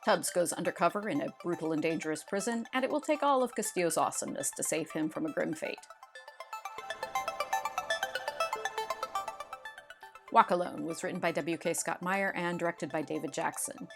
Tubbs goes undercover in a brutal and dangerous prison, and it will take all of Castillo's awesomeness to save him from a grim fate. Walk Alone was written by W.K. Scott Meyer and directed by David Jackson.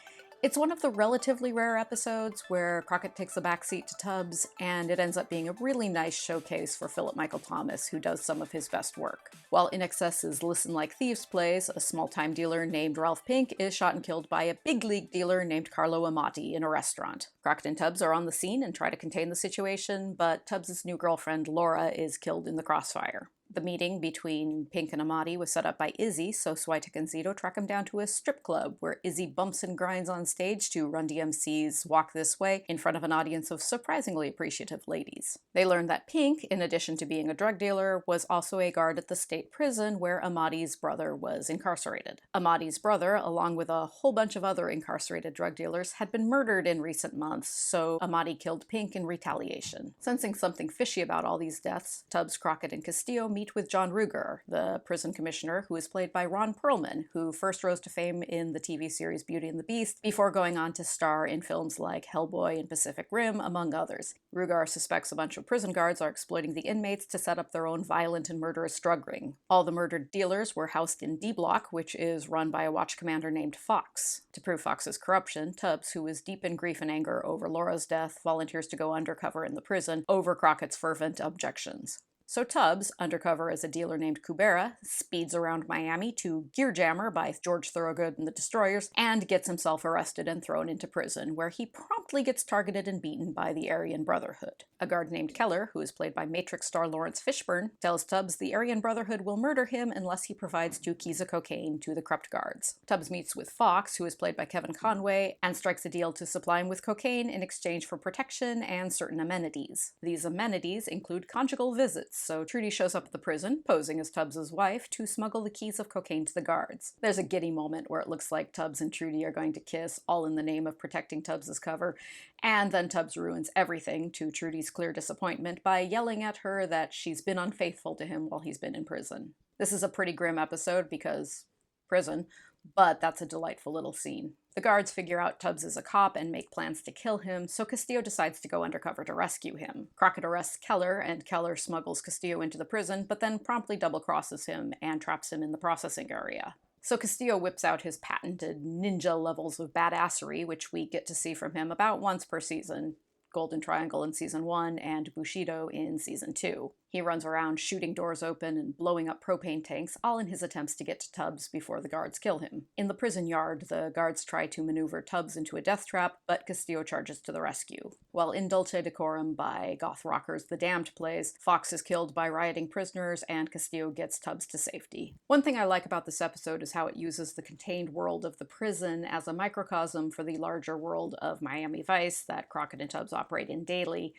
It's one of the relatively rare episodes where Crockett takes a backseat to Tubbs, and it ends up being a really nice showcase for Philip Michael Thomas, who does some of his best work. While In Excess's Listen Like Thieves plays, a small-time dealer named Ralph Pink is shot and killed by a big-league dealer named Carlo Amati in a restaurant. Crockett and Tubbs are on the scene and try to contain the situation, but Tubbs' new girlfriend, Laura, is killed in the crossfire. The meeting between Pink and Amati was set up by Izzy, so Switek and Zito track him down to a strip club where Izzy bumps and grinds on stage to Run DMC's Walk This Way in front of an audience of surprisingly appreciative ladies. They learn that Pink, in addition to being a drug dealer, was also a guard at the state prison where Amati's brother was incarcerated. Amati's brother, along with a whole bunch of other incarcerated drug dealers, had been murdered in recent months, so Amati killed Pink in retaliation. Sensing something fishy about all these deaths, Tubbs, Crockett, and Castillo meet with John Ruger, the prison commissioner, who is played by Ron Perlman, who first rose to fame in the TV series Beauty and the Beast before going on to star in films like Hellboy and Pacific Rim, among others. Ruger suspects a bunch of prison guards are exploiting the inmates to set up their own violent and murderous drug ring. All the murdered dealers were housed in D Block, which is run by a watch commander named Fox. To prove Fox's corruption, Tubbs, who is deep in grief and anger over Laura's death, volunteers to go undercover in the prison over Crockett's fervent objections. So Tubbs, undercover as a dealer named Kubera, speeds around Miami to Gear Jammer by George Thorogood and the Destroyers, and gets himself arrested and thrown into prison, where he promptly gets targeted and beaten by the Aryan Brotherhood. A guard named Keller, who is played by Matrix star Laurence Fishburne, tells Tubbs the Aryan Brotherhood will murder him unless he provides 2 keys of cocaine to the corrupt guards. Tubbs meets with Fox, who is played by Kevin Conway, and strikes a deal to supply him with cocaine in exchange for protection and certain amenities. These amenities include conjugal visits, so Trudy shows up at the prison, posing as Tubbs' wife, to smuggle the keys of cocaine to the guards. There's a giddy moment where it looks like Tubbs and Trudy are going to kiss, all in the name of protecting Tubbs' cover, and then Tubbs ruins everything, to Trudy's clear disappointment, by yelling at her that she's been unfaithful to him while he's been in prison. This is a pretty grim episode because prison, but that's a delightful little scene. The guards figure out Tubbs is a cop and make plans to kill him, so Castillo decides to go undercover to rescue him. Crockett arrests Keller, and Keller smuggles Castillo into the prison, but then promptly double-crosses him and traps him in the processing area. So Castillo whips out his patented ninja levels of badassery, which we get to see from him about once per season. Golden Triangle in Season 1 and Bushido in Season 2. He runs around shooting doors open and blowing up propane tanks, all in his attempts to get to Tubbs before the guards kill him. In the prison yard, the guards try to maneuver Tubbs into a death trap, but Castillo charges to the rescue. While In Dulce Decorum by goth rockers The Damned plays, Fox is killed by rioting prisoners and Castillo gets Tubbs to safety. One thing I like about this episode is how it uses the contained world of the prison as a microcosm for the larger world of Miami Vice that Crockett and Tubbs operate in daily,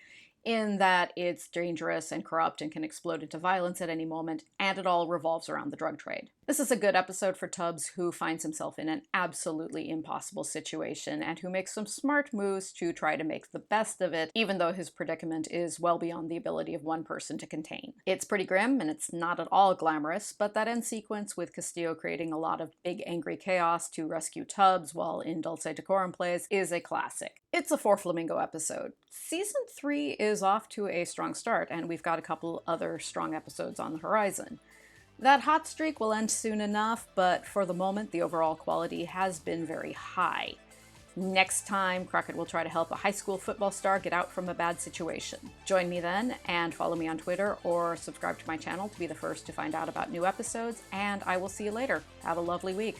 in that it's dangerous and corrupt and can explode into violence at any moment, and it all revolves around the drug trade. This is a good episode for Tubbs, who finds himself in an absolutely impossible situation and who makes some smart moves to try to make the best of it, even though his predicament is well beyond the ability of one person to contain. It's pretty grim, and it's not at all glamorous, but that end sequence with Castillo creating a lot of big angry chaos to rescue Tubbs while In Dulce Decorum plays is a classic. It's a 4 Flamingo episode. Season 3 is off to a strong start, and we've got a couple other strong episodes on the horizon. That hot streak will end soon enough, but for the moment, the overall quality has been very high. Next time, Crockett will try to help a high school football star get out from a bad situation. Join me then, and follow me on Twitter, or subscribe to my channel to be the first to find out about new episodes, and I will see you later. Have a lovely week.